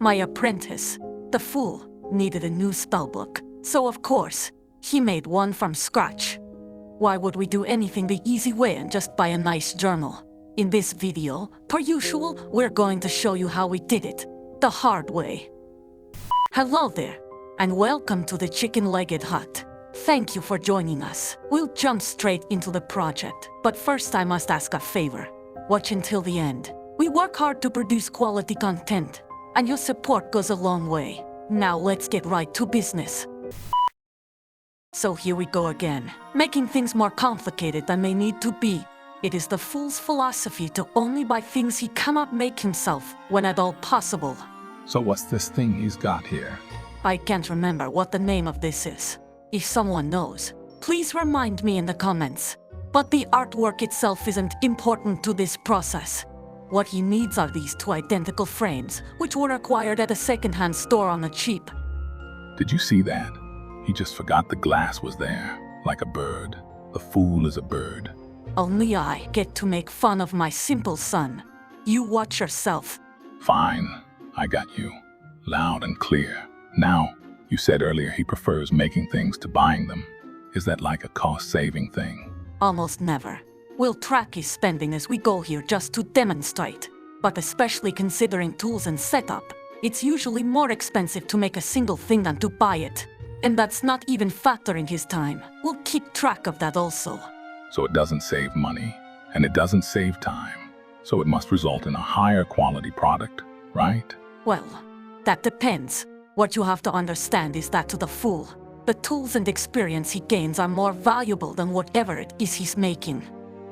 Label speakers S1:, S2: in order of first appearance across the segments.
S1: My apprentice, the fool, needed a new spellbook, so of course, he made one from scratch. Why would we do anything the easy way and just buy a nice journal? In this video, per usual, we're going to show you how we did it, the hard way. Hello there, and welcome to the chicken-legged hut. Thank you for joining us. We'll jump straight into the project, but first I must ask a favor. Watch until the end. We work hard to produce quality content, and your support goes a long way. Now let's get right to business. So here we go again, making things more complicated than they need to be. It is the fool's philosophy to only buy things he cannot make himself, when at all possible.
S2: So what's this thing he's got here?
S1: I can't remember what the name of this is. If someone knows, please remind me in the comments. But the artwork itself isn't important to this process. What he needs are these two identical frames, which were acquired at a second-hand store on the cheap.
S2: Did you see that? He just forgot the glass was there, like a bird. The fool is a bird.
S1: Only I get to make fun of my simple son. You watch yourself.
S2: Fine, I got you. Loud and clear. Now, you said earlier he prefers making things to buying them. Is that like a cost-saving thing?
S1: Almost never. We'll track his spending as we go here just to demonstrate. But especially considering tools and setup, it's usually more expensive to make a single thing than to buy it. And that's not even factoring his time. We'll keep track of that also.
S2: So it doesn't save money, and it doesn't save time. So it must result in a higher quality product, right?
S1: Well, that depends. What you have to understand is that to the fool, the tools and experience he gains are more valuable than whatever it is he's making.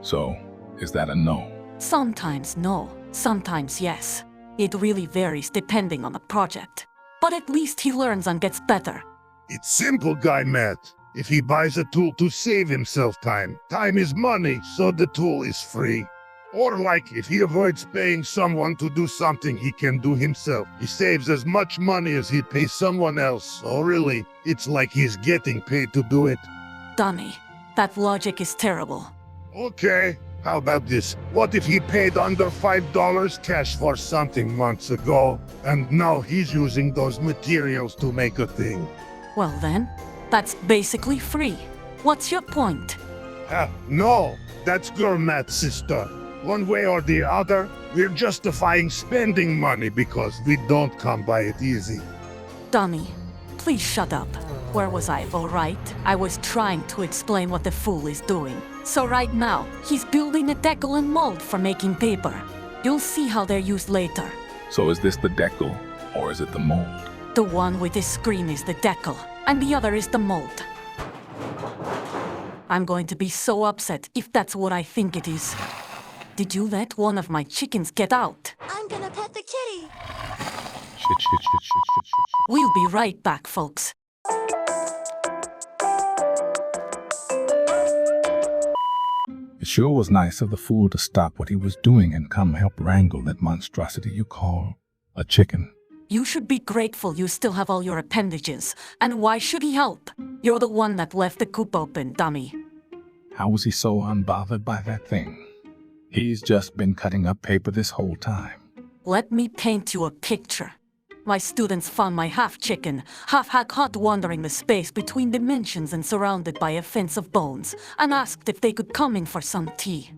S2: So, is that a no?
S1: Sometimes no, sometimes yes. It really varies depending on the project. But at least he learns and gets better.
S3: It's simple, guy Matt. If he buys a tool to save himself time, time is money, so the tool is free. Or like if he avoids paying someone to do something he can do himself, he saves as much money as he'd pay someone else. So really, it's like he's getting paid to do it.
S1: Dummy, that logic is terrible.
S3: Okay, how about this? What if he paid under $5 cash for something months ago, and now he's using those materials to make a thing?
S1: Well then, that's basically free. What's your point?
S3: No, that's girl Matt's sister. One way or the other, we're justifying spending money because we don't come by it easy.
S1: Dummy, please shut up. Where was I? All right, I was trying to explain what the fool is doing. So right now, he's building a decal and mold for making paper. You'll see how they're used later.
S2: So is this the decal, or is it the mold?
S1: The one with the screen is the decal, and the other is the mold. I'm going to be so upset if that's what I think it is. Did you let one of my chickens get out?
S4: I'm gonna pet the kitty.
S2: Shit.
S1: We'll be right back, folks.
S2: It sure was nice of the fool to stop what he was doing and come help wrangle that monstrosity you call a chicken.
S1: You should be grateful you still have all your appendages. And why should he help? You're the one that left the coop open, dummy.
S2: How was he so unbothered by that thing? He's just been cutting up paper this whole time.
S1: Let me paint you a picture. My students found my half-chicken, half-hag hut wandering the space between dimensions and surrounded by a fence of bones, and asked if they could come in for some tea.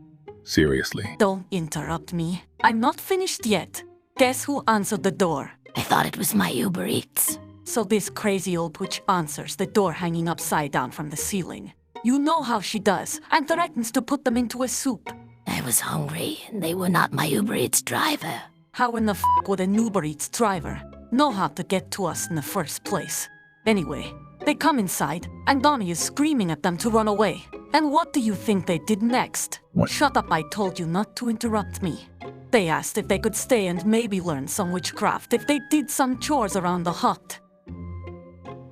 S2: Seriously?
S1: Don't interrupt me. I'm not finished yet. Guess who answered the door?
S4: I thought it was my Uber Eats.
S1: So this crazy old witch answers the door hanging upside down from the ceiling. You know how she does, and threatens to put them into a soup.
S4: I was hungry, and they were not my Uber Eats driver.
S1: How in the f*** would an Uber Eats driver know how to get to us in the first place? Anyway, they come inside, and Donnie is screaming at them to run away. And what do you think they did next?
S2: What?
S1: Shut up, I told you not to interrupt me. They asked if they could stay and maybe learn some witchcraft if they did some chores around the hut.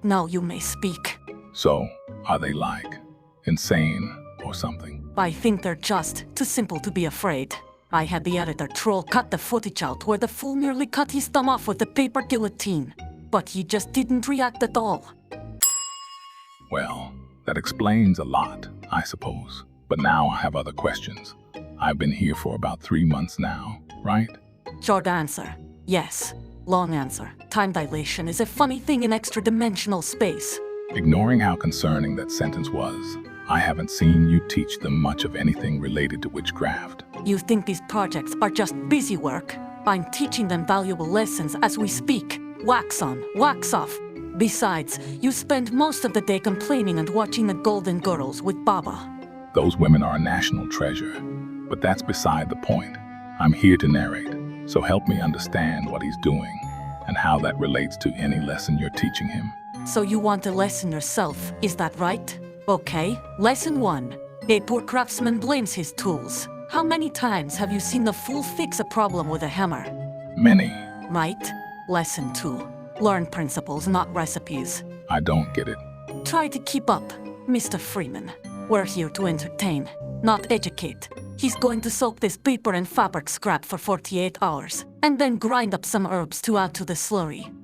S1: Now you may speak.
S2: So, are they like insane or something?
S1: I think they're just too simple to be afraid. I had the editor troll cut the footage out where the fool nearly cut his thumb off with the paper guillotine. But he just didn't react at all.
S2: Well, that explains a lot, I suppose. But now I have other questions. I've been here for about 3 months now, right?
S1: Short answer, yes. Long answer. Time dilation is a funny thing in extra-dimensional space.
S2: Ignoring how concerning that sentence was, I haven't seen you teach them much of anything related to witchcraft.
S1: You think these projects are just busy work? I'm teaching them valuable lessons as we speak. Wax on, wax off. Besides, you spend most of the day complaining and watching the Golden Girls with Baba.
S2: Those women are a national treasure, but that's beside the point. I'm here to narrate, so help me understand what he's doing and how that relates to any lesson you're teaching him.
S1: So you want a lesson yourself, is that right? Okay, lesson 1. A poor craftsman blames his tools. How many times have you seen the fool fix a problem with a hammer?
S2: Many.
S1: Right? Lesson 2. Learn principles, not recipes.
S2: I don't get it.
S1: Try to keep up, Mr. Freeman. We're here to entertain, not educate. He's going to soak this paper and fabric scrap for 48 hours, and then grind up some herbs to add to the slurry.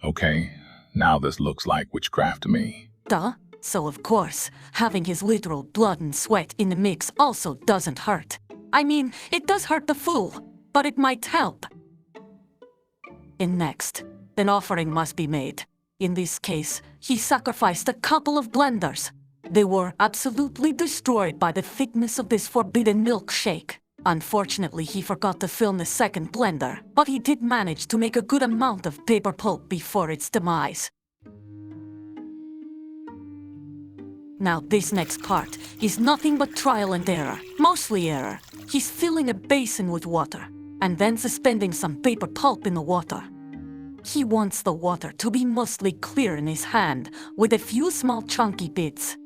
S2: Okay, now this looks like witchcraft to me.
S1: Duh. So of course, having his literal blood and sweat in the mix also doesn't hurt. I mean, it does hurt the fool, but it might help. And next, an offering must be made. In this case, he sacrificed a couple of blenders. They were absolutely destroyed by the thickness of this forbidden milkshake. Unfortunately, he forgot to fill the second blender, but he did manage to make a good amount of paper pulp before its demise. Now this next part is nothing but trial and error, mostly error. He's filling a basin with water, and then suspending some paper pulp in the water. He wants the water to be mostly clear in his hand, with a few small chunky bits.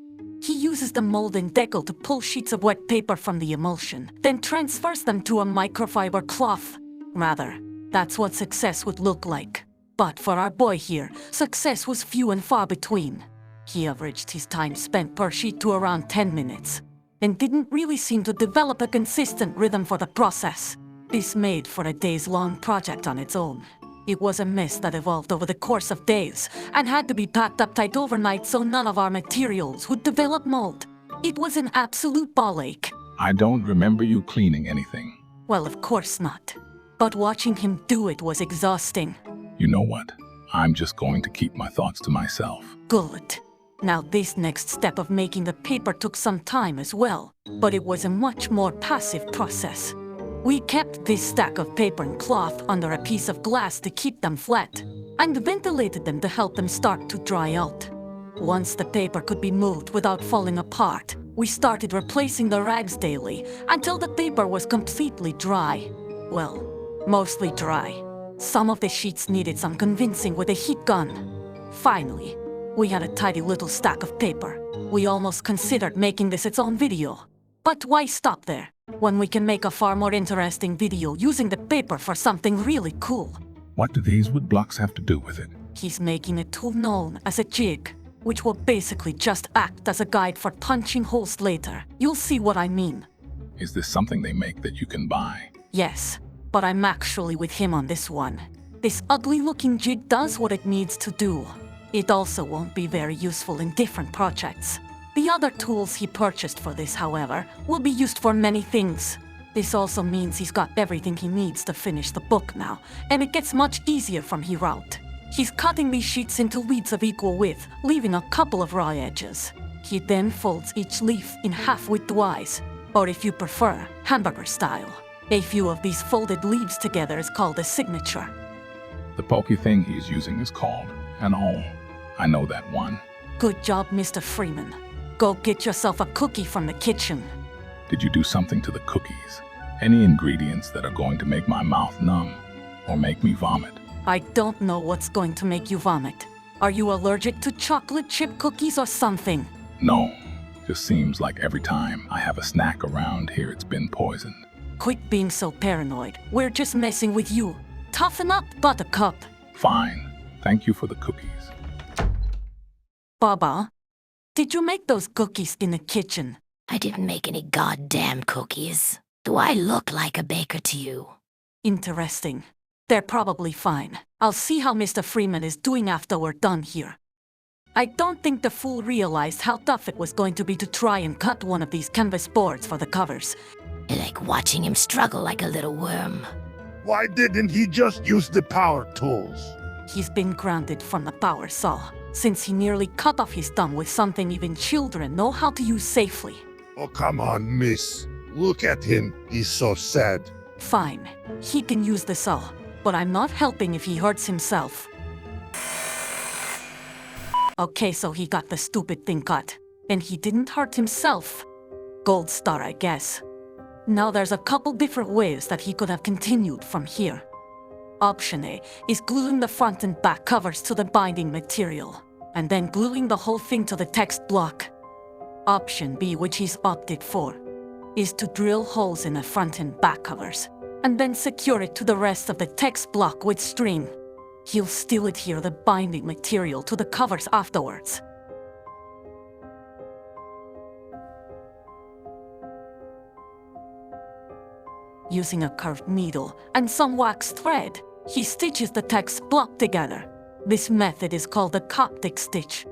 S1: He uses the molding decal to pull sheets of wet paper from the emulsion, then transfers them to a microfiber cloth. Rather, that's what success would look like. But for our boy here, success was few and far between. He averaged his time spent per sheet to around 10 minutes, and didn't really seem to develop a consistent rhythm for the process. This made for a days-long project on its own. It was a mess that evolved over the course of days, and had to be packed up tight overnight so none of our materials would develop mold. It was an absolute ball ache.
S2: I don't remember you cleaning anything.
S1: Well, of course not. But watching him do it was exhausting.
S2: You know what? I'm just going to keep my thoughts to myself.
S1: Good. Now this next step of making the paper took some time as well, but it was a much more passive process. We kept this stack of paper and cloth under a piece of glass to keep them flat, and ventilated them to help them start to dry out. Once the paper could be moved without falling apart, we started replacing the rags daily until the paper was completely dry. Well, mostly dry. Some of the sheets needed some convincing with a heat gun. Finally, we had a tidy little stack of paper. We almost considered making this its own video. But why stop there, when we can make a far more interesting video using the paper for something really cool?
S2: What do these wood blocks have to do with it?
S1: He's making a tool known as a jig, which will basically just act as a guide for punching holes later. You'll see what I mean.
S2: Is this something they make that you can buy?
S1: Yes, but I'm actually with him on this one. This ugly-looking jig does what it needs to do. It also won't be very useful in different projects. The other tools he purchased for this, however, will be used for many things. This also means he's got everything he needs to finish the book now, and it gets much easier from here out. He's cutting these sheets into leaves of equal width, leaving a couple of raw edges. He then folds each leaf in half widthwise, or if you prefer, hamburger style. A few of these folded leaves together is called a signature.
S2: The pokey thing he's using is called an awl. I know that one.
S1: Good job, Mr. Freeman. Go get yourself a cookie from the kitchen.
S2: Did you do something to the cookies? Any ingredients that are going to make my mouth numb or make me vomit?
S1: I don't know what's going to make you vomit. Are you allergic to chocolate chip cookies or something?
S2: No. Just seems like every time I have a snack around here, it's been poisoned.
S1: Quit being so paranoid. We're just messing with you. Toughen up, Buttercup.
S2: Fine. Thank you for the cookies.
S1: Baba, did you make those cookies in the kitchen?
S4: I didn't make any goddamn cookies. Do I look like a baker to you?
S1: Interesting. They're probably fine. I'll see how Mr. Freeman is doing after we're done here. I don't think the fool realized how tough it was going to be to try and cut one of these canvas boards for the covers.
S4: I like watching him struggle like a little worm.
S3: Why didn't he just use the power tools?
S1: He's been grounded from the power saw, since he nearly cut off his thumb with something even children know how to use safely.
S3: Oh, come on, miss. Look at him. He's so sad.
S1: Fine, he can use the saw, but I'm not helping if he hurts himself. Okay, so he got the stupid thing cut, and he didn't hurt himself. Gold star, I guess. Now there's a couple different ways that he could have continued from here. Option A is gluing the front and back covers to the binding material, and then gluing the whole thing to the text block. Option B, which he's opted for, is to drill holes in the front and back covers, and then secure it to the rest of the text block with string. He'll still adhere the binding material to the covers afterwards. Using a curved needle and some wax thread, he stitches the text block together. This method is called the Coptic stitch.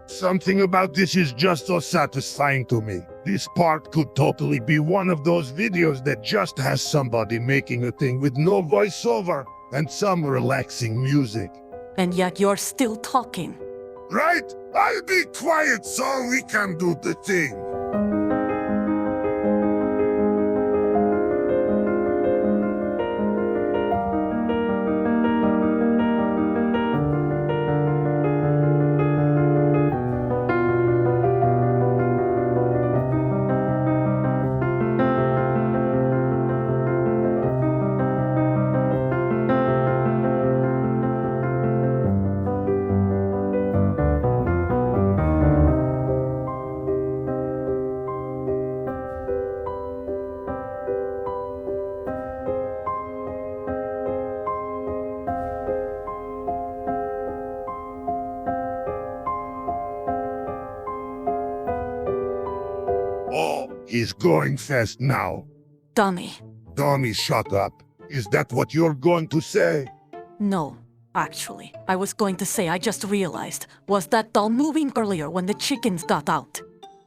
S3: Something about this is just so satisfying to me. This part could totally be one of those videos that just has somebody making a thing with no voiceover and some relaxing music.
S1: And yet you're still talking.
S3: Right? I'll be quiet so we can do the thing. Oh, he's going fast now.
S1: Dummy.
S3: Dummy, shut up. Is that what you're going to say?
S1: No, actually, I was going to say I just realized, was that doll moving earlier when the chickens got out?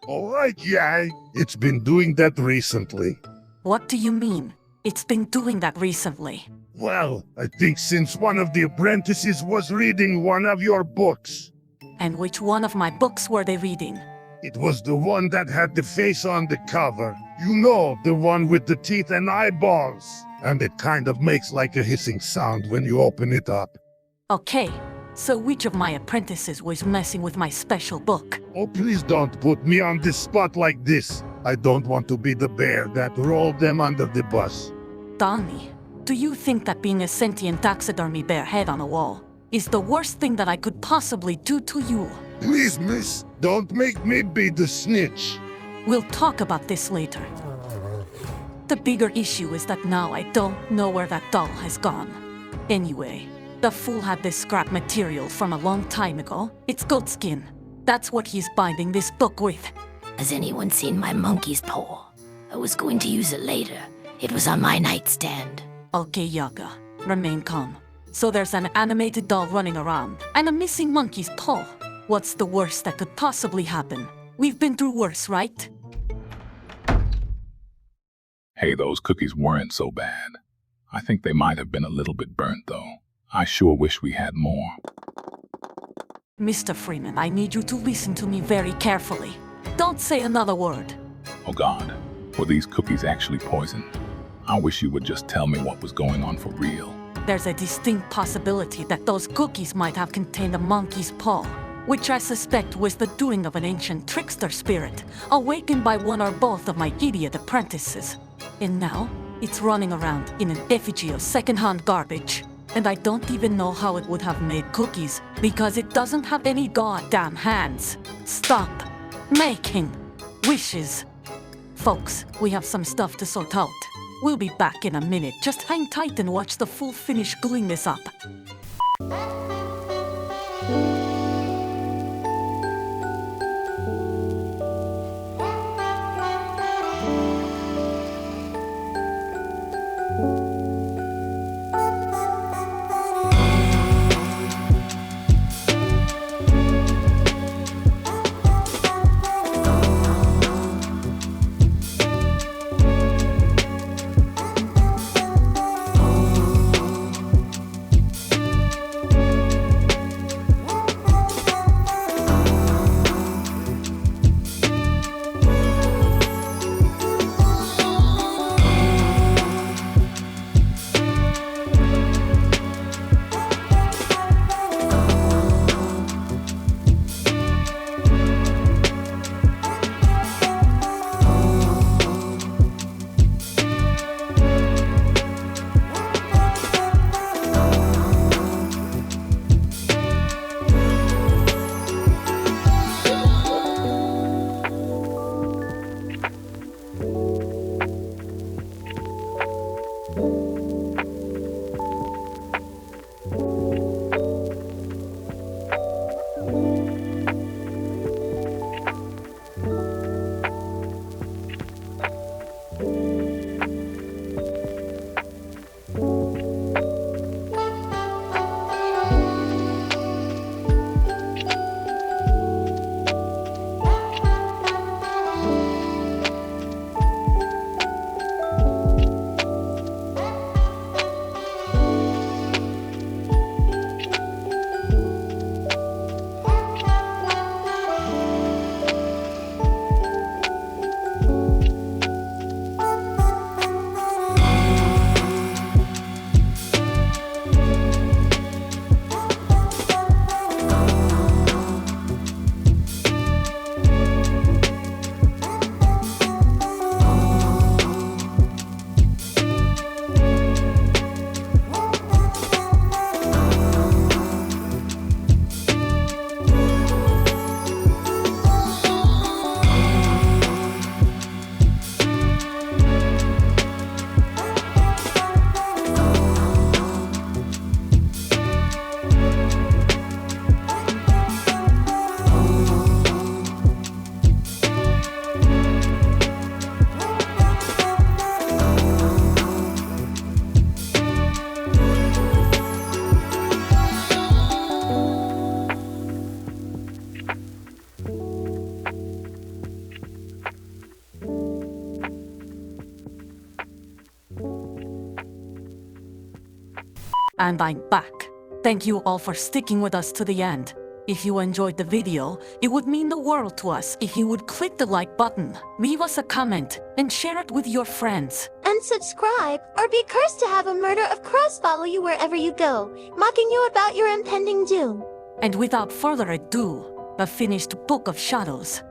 S3: Alright, yeah, it's been doing that recently.
S1: What do you mean? It's been doing that recently.
S3: Well, I think since one of the apprentices was reading one of your books.
S1: And which one of my books were they reading?
S3: It was the one that had the face on the cover. You know, the one with the teeth and eyeballs. And it kind of makes like a hissing sound when you open it up.
S1: Okay, so which of my apprentices was messing with my special book?
S3: Oh, please don't put me on the spot like this. I don't want to be the bear that rolled them under the bus.
S1: Donnie, do you think that being a sentient taxidermy bear head on a wall is the worst thing that I could possibly do to you?
S3: Please, miss, don't make me be the snitch.
S1: We'll talk about this later. The bigger issue is that now I don't know where that doll has gone. Anyway, the fool had this scrap material from a long time ago. It's goat skin. That's what he's binding this book with.
S4: Has anyone seen my monkey's paw? I was going to use it later. It was on my nightstand.
S1: Okay, Yaga, remain calm. So there's an animated doll running around, and a missing monkey's paw. What's the worst that could possibly happen? We've been through worse, right?
S2: Hey, those cookies weren't so bad. I think they might have been a little bit burnt, though. I sure wish we had more.
S1: Mr. Freeman, I need you to listen to me very carefully. Don't say another word.
S2: Oh God, were these cookies actually poisoned? I wish you would just tell me what was going on for real.
S1: There's a distinct possibility that those cookies might have contained a monkey's paw, which I suspect was the doing of an ancient trickster spirit, awakened by one or both of my idiot apprentices. And now, it's running around in an effigy of second-hand garbage. And I don't even know how it would have made cookies, because it doesn't have any goddamn hands. Stop making wishes. Folks, we have some stuff to sort out. We'll be back in a minute. Just hang tight and watch the fool finish gluing this up. And I'm back. Thank you all for sticking with us to the end. If you enjoyed the video, it would mean the world to us if you would click the like button, leave us a comment, and share it with your friends.
S5: And subscribe, or be cursed to have a murder of crows follow you wherever you go, mocking you about your impending doom.
S1: And without further ado, the finished Book of Shadows.